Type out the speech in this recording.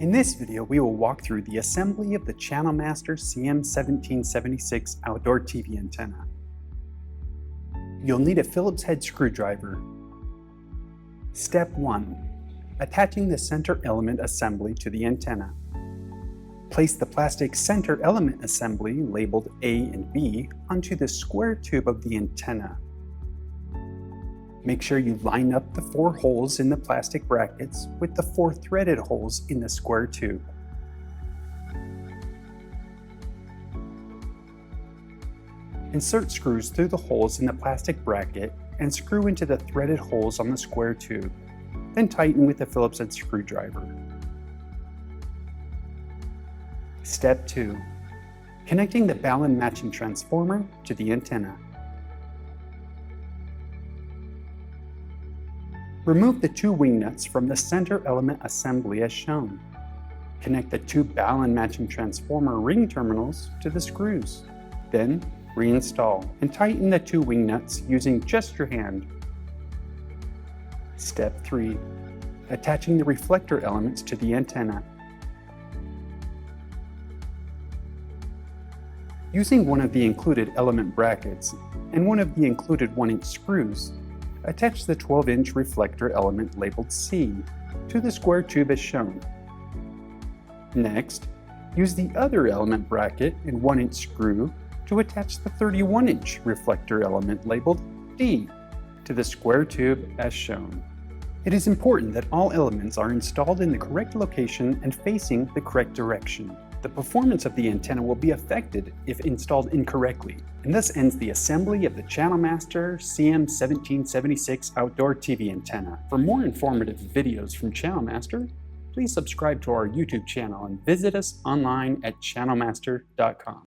In this video, we will walk through the assembly of the Channel Master CM-1776 outdoor TV antenna. You'll need a Phillips head screwdriver. Step 1. Attaching the center element assembly to the antenna. Place the plastic center element assembly labeled A and B onto the square tube of the antenna. Make sure you line up the 4 holes in the plastic brackets with the 4 threaded holes in the square tube. Insert screws through the holes in the plastic bracket and screw into the threaded holes on the square tube, then tighten with a Phillips head screwdriver. Step 2. Connecting the Balun matching transformer to the antenna. Remove the 2 wing nuts from the center element assembly as shown. Connect the 2 Balun matching transformer ring terminals to the screws. Then, reinstall and tighten the 2 wing nuts using just your hand. Step 3. Attaching the reflector elements to the antenna. Using one of the included element brackets and one of the included 1-inch screws, attach the 12-inch reflector element labeled C to the square tube as shown. Next, use the other element bracket and 1-inch screw to attach the 31-inch reflector element labeled D to the square tube as shown. It is important that all elements are installed in the correct location and facing the correct direction. The performance of the antenna will be affected if installed incorrectly, and thus ends the assembly of the Channel Master CM-1776 outdoor TV antenna. For more informative videos from Channel Master, please subscribe to our YouTube channel and visit us online at channelmaster.com.